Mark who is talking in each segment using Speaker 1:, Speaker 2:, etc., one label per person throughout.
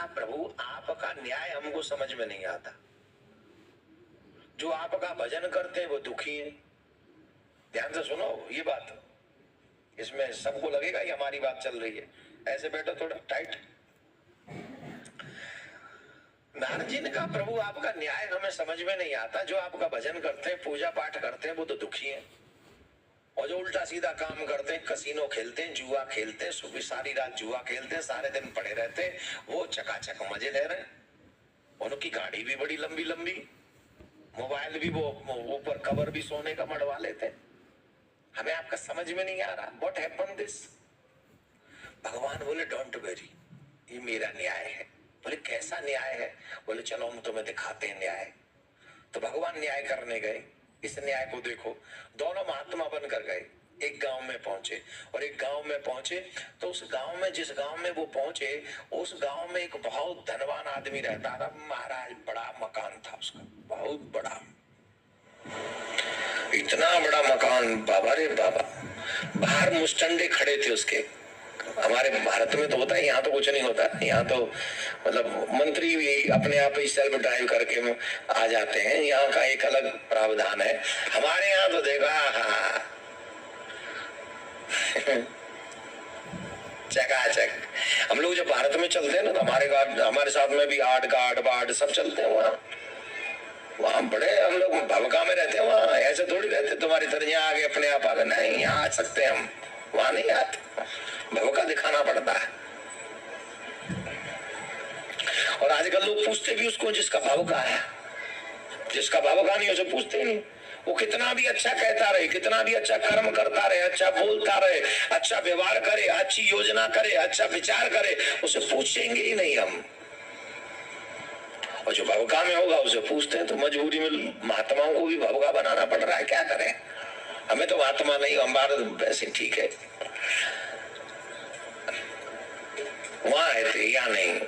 Speaker 1: कहा प्रभु आपका न्याय हमको समझ में नहीं आता, जो आपका भजन करते हैं वो दुखी हैं। ध्यान से सुनो ये बात, इसमें सबको लगेगा ये हमारी बात चल रही है। ऐसे बैठो थोड़ा टाइट। नारद जी ने कहा प्रभु आपका न्याय हमें समझ में नहीं आता, जो आपका भजन करते हैं पूजा पाठ करते हैं वो तो दुखी हैं, और जो उल्टा सीधा काम करते हैं, कसीनो खेलते हैं, जुआ खेलते हैं, सुबह सारी रात जुआ खेलते हैं, सारे दिन पड़े रहते हैं, वो चकाचक मजे ले रहे हैं। उनकी गाड़ी भी बड़ी लंबी लंबी, मोबाइल भी वो ऊपर कवर भी सोने का मड़वा लेते हैं। हमें आपका समझ में नहीं आ रहा, व्हाट हैपन दिस। भगवान बोले डोंट वेरी, ये मेरा न्याय है। बोले कैसा न्याय है? बोले चलो हम तुम्हें दिखाते हैं न्याय। तो भगवान न्याय करने गए, इस न्याय को देखो। दोनों महात्मा बनकर गए, एक गांव में पहुंचे, और एक गांव में पहुंचे तो उस गांव में, जिस गांव में वो पहुंचे, उस गांव में एक बहुत धनवान आदमी रहता था। महाराज बड़ा मकान था उसका, बहुत बड़ा, इतना बड़ा मकान, बाबा रे बाबा। बाहर मुस्टंडे खड़े थे उसके। हमारे भारत में तो होता है, यहाँ तो कुछ नहीं होता। यहाँ तो मतलब मंत्री भी अपने आप ही सेल्फ ड्राइव करके आ जाते हैं, यहाँ का एक अलग प्रावधान है। हमारे यहाँ तो देखा हाँ चकाचक। हम लोग जब भारत में चलते हैं ना तो हमारे साथ में भी आर्ट गार्ड बार्ड सब चलते हैं। वहाँ बड़े हम लोग भवका में रहते हैं। वहाँ ऐसे थोड़ी रहते तुम्हारी तरह यहाँ आगे अपने आप आ गए, नहीं यहाँ आ सकते हम, वहां नहीं आते, भवका दिखाना पड़ता है। और आजकल लोग पूछते भी उसको जिसका भवका है, जिसका भवका नहीं उसे पूछते नहीं। वो कितना भी अच्छा कहता रहे, कितना भी अच्छा कर्म करता रहे, अच्छा बोलता रहे, अच्छा व्यवहार करे, अच्छी योजना करे, अच्छा विचार करे, उसे पूछेंगे ही नहीं हम। और जो भवका में होगा उसे पूछते हैं। तो मजबूरी में महात्माओं को भी भवका बनाना पड़ रहा है, क्या करें। हमें तो महात्मा नहीं, हमारा वैसे ठीक है, वहां आए थे या नहीं।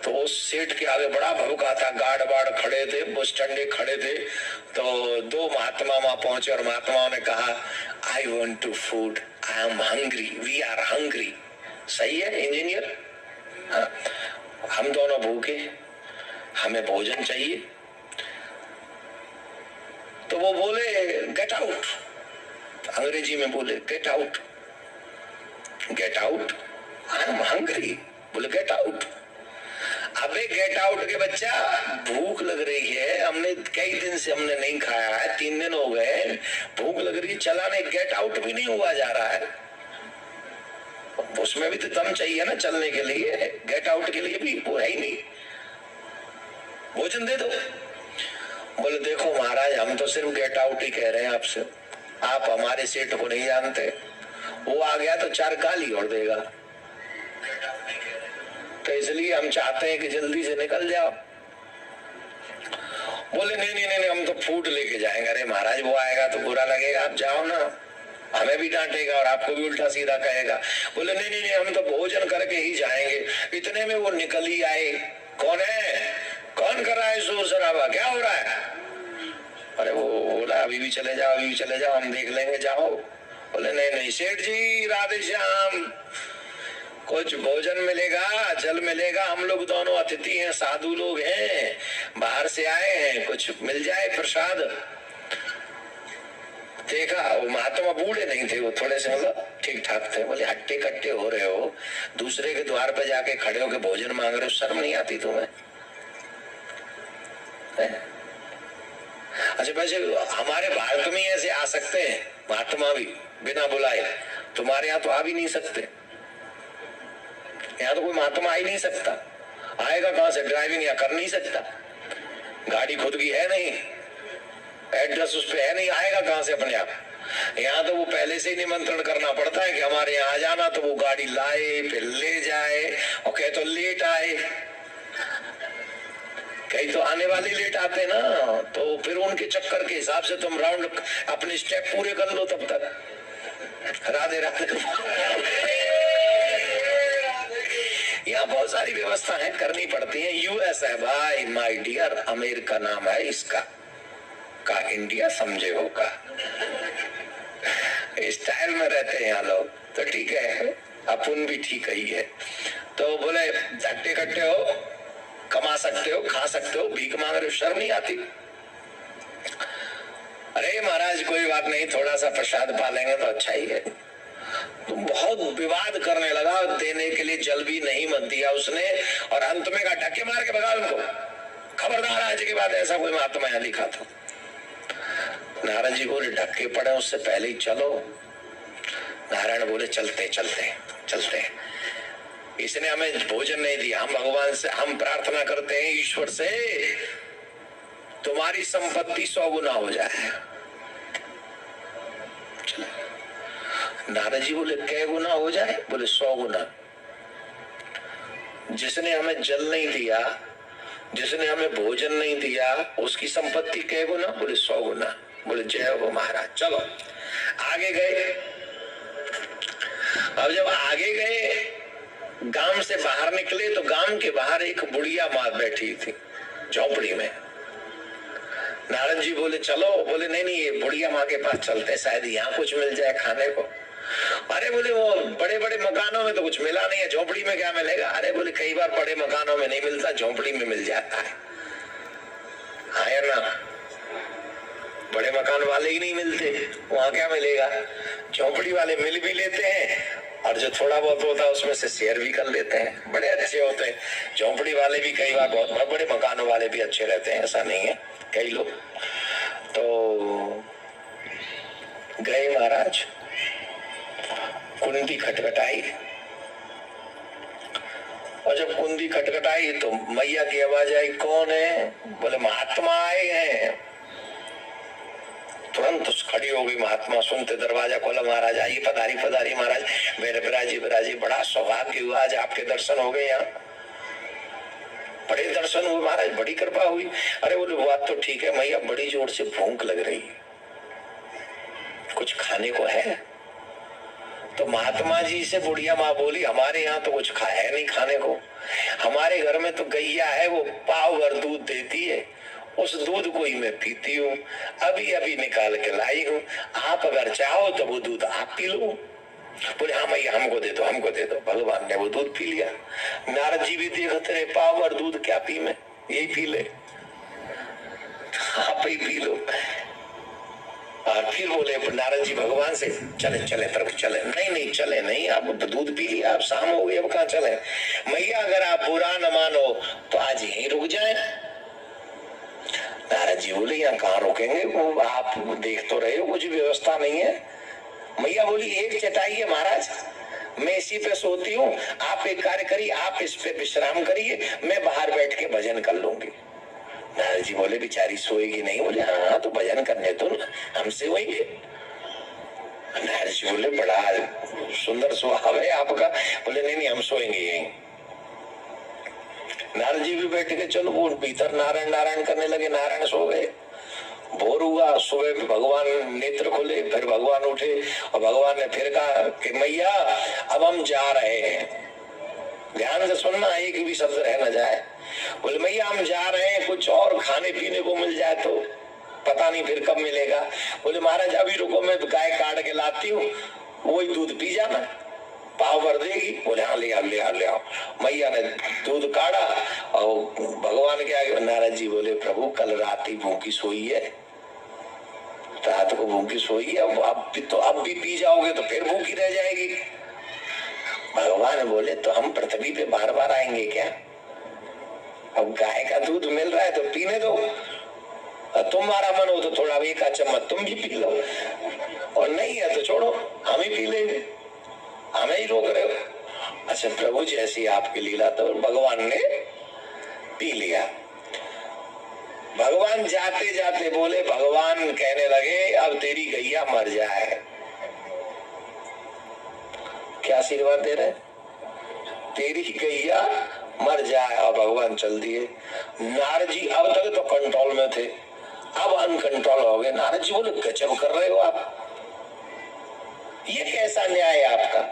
Speaker 1: तो उस सेठ के आगे बड़ा भवका था, गार्ड बाड़ खड़े थे, बस स्टैंडे खड़े थे। तो दो महात्मा वहां पहुंचे और महात्माओं ने कहा I want to food, I am hungry, we are hungry. सही है इंजीनियर, हम दोनों भूखे, हमें भोजन चाहिए। तो वो बोले गेट आउट, अंग्रेजी में बोले get out, get out, I am hungry. बोले गेट आउट। अबे गेट आउट के बच्चा, भूख लग रही है, हमने कई दिन से हमने नहीं खाया है, 3 दिन हो गए, भूख लग रही है, चला नहीं, गेट आउट भी नहीं हुआ जा रहा है। उसमें भी तो दम चाहिए ना चलने के लिए, गेट आउट के लिए भी वो है ही नहीं, भोजन दे दो। बोले देखो महाराज, हम तो सिर्फ गेट आउट ही कह रहे हैं आपसे, आप हमारे सेठ को नहीं जानते, वो आ गया तो 4 गाली और देगा, तो इसलिए हम चाहते हैं कि जल्दी से निकल जाओ। बोले नहीं नहीं नहीं, हम तो फूड लेके जाएंगे। अरे महाराज वो आएगा तो बुरा लगेगा, आप जाओ ना, हमें भी डांटेगा और आपको भी उल्टा सीधा कहेगा। बोले नहीं नहीं नहीं, हम तो भोजन करके ही जाएंगे। इतने में वो निकल ही आए। कौन है, कौन कर रहा है शोर शराबा, क्या हो रहा है? अरे वो बोला अभी भी चले जाओ, अभी भी चले जाओ, हम देख लेंगे, जाओ। बोले नहीं नहीं सेठ जी, राधे श्याम, कुछ भोजन मिलेगा, जल मिलेगा, हम लोग दोनों अतिथि हैं, साधु लोग हैं, बाहर से आए हैं, कुछ मिल जाए प्रसाद। देखा वो महात्मा बूढ़े नहीं थे, वो थोड़े से मतलब ठीक ठाक थे। बोले हट्टे कट्टे हो रहे हो, दूसरे के द्वार पे जाके खड़े होके भोजन मांग रहे हो, शर्म नहीं आती तुम्हें? अच्छा वैसे हमारे भारत में ऐसे आ सकते हैं महात्मा भी बिना बुलाए, तुम्हारे यहाँ तो आ भी नहीं सकते। यहाँ तो कोई महात्मा आ ही नहीं सकता, आएगा कहां से? ड्राइविंग या कर नहीं सकता, गाड़ी खुद की है नहीं, एड्रेस उस पे है नहीं, आएगा कहां से अपने आप? यहाँ तो वो पहले से ही निमंत्रण करना पड़ता है कि हमारे यहाँ आ जाना, तो वो गाड़ी लाए फिर ले जाए, और कहे तो लेट आए, कई तो आने वाले लेट आते ना, तो फिर उनके चक्कर के हिसाब से तुम राउंड अपने स्टेप पूरे कर लो तब तक। राधे राधे। यहाँ बहुत सारी व्यवस्था है, करनी पड़ती है। यूएस है भाई, माय डियर, अमेरिका नाम है इसका, का इंडिया समझे हो का, स्टाइल में रहते हैं यहाँ लोग, तो ठीक है, अपन भी ठीक ही है। तो बोले धट्टे कट्टे हो, कमा सकते हो, खा सकते हो, भीख मांग रहे हो, शर्म नहीं आती? अरे महाराज कोई बात नहीं, थोड़ा सा प्रसाद पा लेंगे तो अच्छा ही है। तो बहुत विवाद करने लगा, देने के लिए जल भी नहीं मत दिया उसने, और अंत में कहा धक्के मार के भगा उनको, खबरदार आज के बाद ऐसा कोई महात्मा यहाँ लिखा तो। नारद जी बोले धक्के पड़े उससे पहले ही चलो। नारायण बोले चलते चलते चलते, इसने हमें भोजन नहीं दिया, हम भगवान से हम प्रार्थना करते हैं ईश्वर से तुम्हारी संपत्ति 100 गुना हो जाए। नारद जी बोले कै गुना हो जाए? बोले 100 गुना। जिसने हमें जल नहीं दिया, जिसने हमें भोजन नहीं दिया, उसकी संपत्ति कै गुना? बोले 100 गुना। बोले जय हो महाराज। चलो आगे गए। अब जब आगे गए, गांव से बाहर निकले तो गांव के बाहर एक बुढ़िया माँ बैठी थी झोपड़ी में। नारद जी बोले चलो। बोले नहीं नहीं, ये बुढ़िया माँ के पास चलते, शायद यहाँ कुछ मिल जाए खाने को। अरे बोले वो बड़े बड़े मकानों में तो कुछ मिला नहीं है, झोपड़ी में क्या मिलेगा? अरे बोले कई बार बड़े मकानों में नहीं मिलता, झोपड़ी में मिल जाता है। हाँ ना, बड़े मकान वाले ही नहीं मिलते, वहां क्या मिलेगा? झोपड़ी वाले मिल भी लेते हैं, और जो थोड़ा बहुत होता है उसमें से शेयर भी कर लेते हैं, बड़े अच्छे होते हैं। झोपड़ी वाले भी कई बार बहुत बड़े मकानों वाले भी अच्छे रहते हैं, ऐसा नहीं है, कई लोग। तो गए महाराज, कुंडी खटखटाई, और जब कुंडी खटखटाई तो मैया की आवाज आई, कौन है? बोले महात्मा आए हैं। तुरंत खड़ी हो गई महात्मा, सुनते दरवाजा खोला, महाराज आइए, पधारी पधारी महाराज, मेरे बिराजी बिराजी, बड़ा सौभाग्य हुआ आज आपके दर्शन हो गए, यहाँ बड़े दर्शन हुए महाराज, बड़ी कृपा हुई। अरे बोले बात तो ठीक है मैया, बड़ी जोर से भूख लग रही है, कुछ खाने को है? तो महात्मा जी से बुढ़िया माँ बोली हमारे यहाँ तो कुछ है नहीं खाने को, हमारे घर में तो गैया है, वो पाव भर दूध देती है, उस दूध को ही मैं पीती हूँ, अभी अभी निकाल के लाई हूँ, आप अगर चाहो तो वो दूध आप पी लो। बोले हाँ मैया हमको दे दो, हमको दे दो। भगवान ने वो दूध पी लिया। नारद जी भी देखते रहे, पाव भर दूध क्या पी मैं, यही पी ले, आप ही पी लो। और फिर बोले नारद जी भगवान से, चले चले प्रभु चले। नहीं नहीं चले नहीं, आप दूध पी लिया, आप शाम हो गई, अब कहाँ चले? मैया अगर आप बुरा न मानो तो आज यहीं रुक जाए। नारद जी बोले यहाँ कहाँ रुकेंगे, वो आप देख तो रहे हो कुछ व्यवस्था नहीं है। मैया बोली एक चटाई है महाराज, मैं इसी पे सोती हूँ, आप एक कार्य करिए, आप इस पे विश्राम करिए, मैं बाहर बैठ के भजन कर लूंगी। नारद जी बोले बेचारी सोएगी नहीं? बोले हाँ तो भजन करने दो ना, हम सोएंगे। नारद जी बोले बड़ा सुंदर स्वभाव है आपका। बोले नहीं नहीं हम सोएंगे यहीं। नारद जी भी बैठ के चलो वो भीतर नारायण नारायण करने लगे, नारायण सो गए। भोर हुआ, सुबह भगवान नेत्र खोले, फिर भगवान उठे और भगवान ने फिर कहा कि मैया अब हम जा रहे हैं, ध्यान से सुनना, एक भी शब्द रह न जाए। बोले मैया हम जा रहे हैं, कुछ और खाने पीने को मिल जाए तो, पता नहीं फिर कब मिलेगा। बोले महाराज अभी रुको, मैं गाय काट के लाती हूँ, वही दूध पी जाना, पाव भर देगी। बोले हाँ ले आओ ले आओ ले आओ। मैया ने दूध काढ़ा और भगवान के आगे। नारद जी बोले प्रभु कल रात ही भूखी सोई है, रात को भूखी सोई है, अब भी पी जाओगे तो फिर भूखी रह जाएगी। भगवान बोले तो हम पृथ्वी पे बार बार आएंगे क्या? अब गाय का दूध मिल रहा है तो पीने दो, तुम्हारा मन हो तो थोड़ा एक आध चम्मच तुम भी पी लो, और नहीं है तो छोड़ो हम ही पी लेंगे, हमें ही रोक रहे हो। अच्छा प्रभु जैसी आपकी लीला, तो भगवान ने पी लिया। भगवान जाते जाते बोले, भगवान कहने लगे अब तेरी गैया मर जाए। क्या आशीर्वाद दे रहे? तेरी गैया मर जाए। और भगवान चल दिए। नारद जी अब तक तो कंट्रोल में थे, अब अनकंट्रोल हो गए। नारद जी बोले गजब कर रहे हो आप, ये कैसा न्याय है आपका?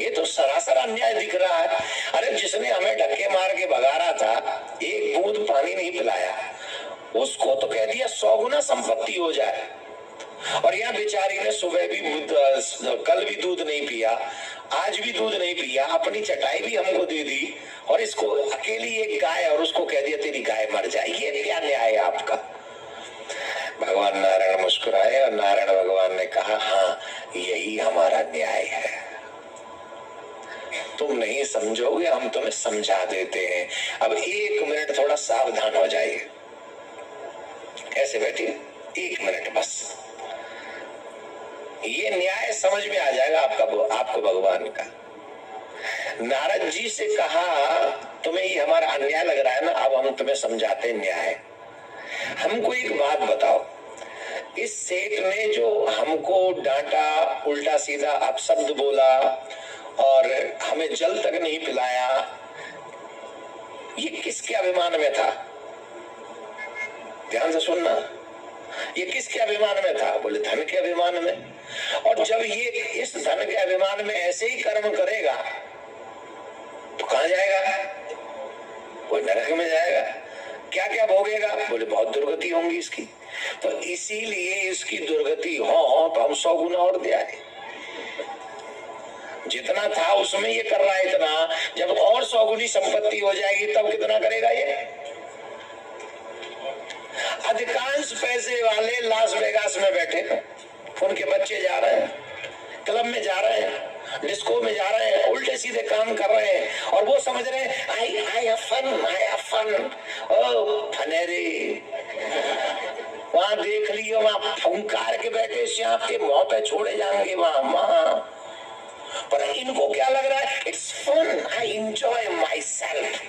Speaker 1: ये तो सरासर अन्याय दिख रहा है। अरे जिसने हमें धक्के मार के भगा रहा था, एक बूंद पानी नहीं पिलाया, उसको तो कह दिया 100 गुना संपत्ति हो जाए। और यहाँ बेचारी ने सुबह भी कल भी दूध नहीं पिया, आज भी दूध नहीं पिया, अपनी चटाई भी हमको दे दी, और इसको अकेली एक गाय और उसको कह दिया तेरी गाय मर जाएगी। ये क्या न्याय है आपका? भगवान नारायण मुस्कुराए और नारायण भगवान ने कहा, हाँ यही हमारा न्याय है। तुम नहीं समझोगे, हम तुम्हें समझा देते हैं। अब 1 मिनट थोड़ा सावधान हो जाइए। कैसे बैठिए, 1 मिनट बस। ये न्याय समझ में आ जाएगा आपको भगवान का। नारद जी से कहा, तुम्हें ये हमारा अन्याय लग रहा है ना, अब हम तुम्हें समझाते न्याय। हमको एक बात बताओ, इस सेठ ने जो हमको डांटा, उल्टा सीधा अपशब्द बोला और हमें जल तक नहीं पिलाया, ये किसके अभिमान में था? ध्यान से सुनना, ये किसके अभिमान में था? बोले धन के अभिमान में। और जब ये इस धन के अभिमान में ऐसे ही कर्म करेगा तो कहां जाएगा? वो नरक में जाएगा। क्या क्या भोगेगा? बोले बहुत दुर्गति होंगी इसकी। तो इसीलिए इसकी दुर्गति हो तो हम 100 गुना और दे आए। जितना था उसमें ये कर रहा है इतना, जब और 100 गुनी संपत्ति हो जाएगी तब कितना करेगा ये? अधिकांश पैसे वाले लास वेगास में बैठे हैं, उनके बच्चे जा रहे हैं, क्लब में जा रहे हैं, डिस्को में जा रहे हैं, उल्टे सीधे काम कर रहे हैं, और वो समझ रहे हैं आई हैव फन। ओ फनेरी, वहां देख लियो, वहां फुंकार के बैठे श्याम के मुंह पे छोड़े जाएंगे वहां। पर इनको क्या लग रहा है? It's fun, I enjoy my self.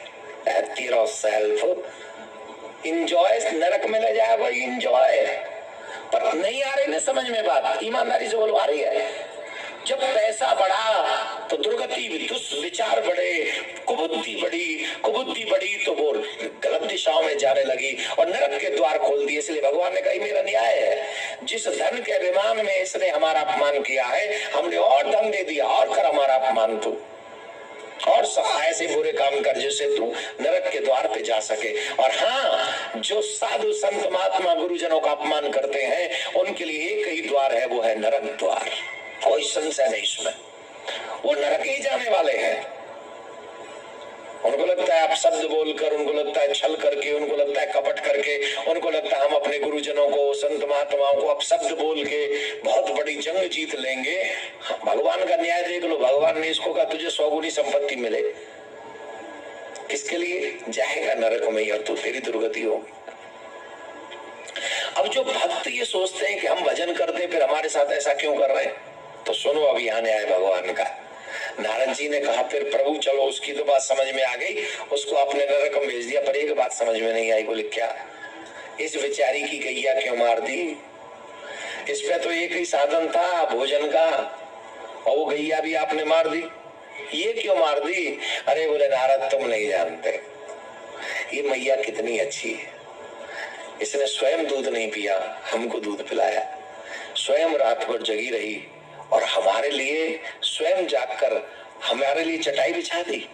Speaker 1: तेरा सेल्फ इंजॉय नरक में ले जाए, वही इंजॉय। पर नहीं आ रही ना समझ में बात, ईमानदारी से बोलो, आ रही है? जब पैसा बढ़ा तो दुर्गति, दुष्विचार बढ़े, कुबुद्धि बढ़ी तो वो गलत दिशाओं में जाने लगी और नरक के द्वार खोल दिए। इसलिए भगवान ने कहा मेरा न्याय है। जिस धन के अभिमान में इसने हमारा अपमान किया है, हमने और धन दे दिया, और कर हमारा अपमान तू, और ऐसे बुरे काम कर जिससे तू नरक के द्वार पे जा सके। और हाँ, जो साधु संत महात्मा गुरुजनों का अपमान करते हैं उनके लिए एक ही द्वार है, वो है नरक द्वार। कोई संशय नहीं इसमें, वो नरक ही जाने वाले हैं। उनको लगता है अपशब्द बोलकर, उनको लगता है छल करके, उनको लगता है कपट करके, उनको लगता है हम अपने गुरुजनों को, संत महात्माओं को अपशब्द बोल के बहुत बड़ी जंग जीत लेंगे। भगवान का न्याय देख लो, भगवान ने इसको कहा तुझे 100 गुनी संपत्ति मिले, किसके लिए? जाएगा नरक में ही और तू तेरी दुर्गति होगी। अब जो भक्त ये सोचते हैं कि हम भजन करते फिर हमारे साथ ऐसा क्यों कर रहे हैं, तो सुनो अभी यहाँ न्याय भगवान का। नारद जी ने कहा फिर प्रभु चलो, उसकी तो बात समझ में आ गई, उसको आपने नरक में भेज दिया, पर एक बात समझ में नहीं आई। बोले क्या? इस बेचारी की गैया क्यों मार दी? इस पे तो एक ही साधन था भोजन का, और वो गैया भी आपने मार दी, ये क्यों मार दी? अरे बोले नारद तुम नहीं जानते, ये मैया कितनी अच्छी है, इसने स्वयं दूध नहीं पिया, हमको दूध पिलाया, स्वयं रात भर जगी रही और हमारे लिए स्वयं जागकर हमारे लिए चटाई बिछा दी,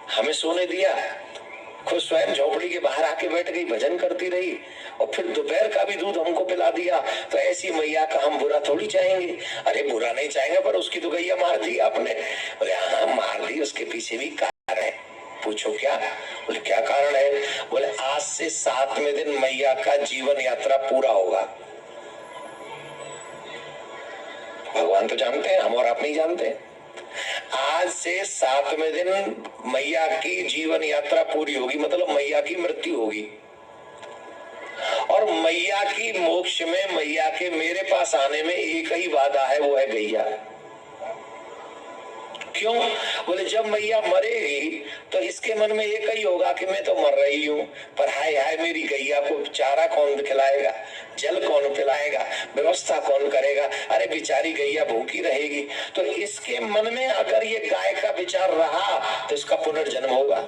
Speaker 1: हमें सोने दिया, खुद स्वयं झोपड़ी के बाहर आके बैठ गई, भजन करती रही, और फिर दोपहर का भी दूध हमको पिला दिया। तो ऐसी मैया का हम बुरा थोड़ी चाहेंगे? अरे बुरा नहीं चाहेंगे, पर उसकी तो गैया मार दी आपने। बोले हाँ मार दी, उसके पीछे भी कारण है। पूछो क्या? बोले क्या कारण है? बोले आज से 7वें दिन मैया का जीवन यात्रा पूरा होगा। भगवान तो जानते हैं, हम और आप नहीं जानते। आज से 7वें दिन मैया की जीवन यात्रा पूरी होगी, मतलब मैया की मृत्यु होगी, और मैया की मोक्ष में, मैया के मेरे पास आने में एक ही वादा है, वो है गैया। क्यों? बोले जब मैया मरेगी तो इसके मन में एक ही होगा कि मैं तो मर रही हूँ, पर हाय हाय मेरी गैया को चारा कौन खिलाएगा, जल कौन पिलाएगा, व्यवस्था कौन करेगा, अरे बेचारी गैया भूखी रहेगी। तो इसके मन में अगर ये गाय का विचार रहा तो इसका पुनर्जन्म होगा,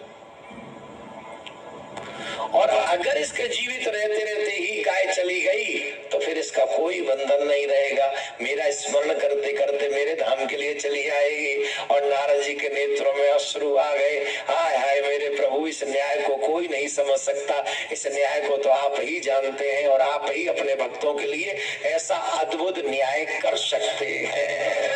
Speaker 1: और अगर इसके जीवित रहते रहते ही गाय चली गई तो फिर इसका कोई बंधन नहीं रहेगा, मेरा स्मरण करते करते मेरे धाम के लिए चली आएगी। और नारद जी के नेत्रों में अश्रु आ गए, हाय हाय मेरे प्रभु, इस न्याय को कोई नहीं समझ सकता, इस न्याय को तो आप ही जानते हैं और आप ही अपने भक्तों के लिए ऐसा अद्भुत न्याय कर सकते हैं।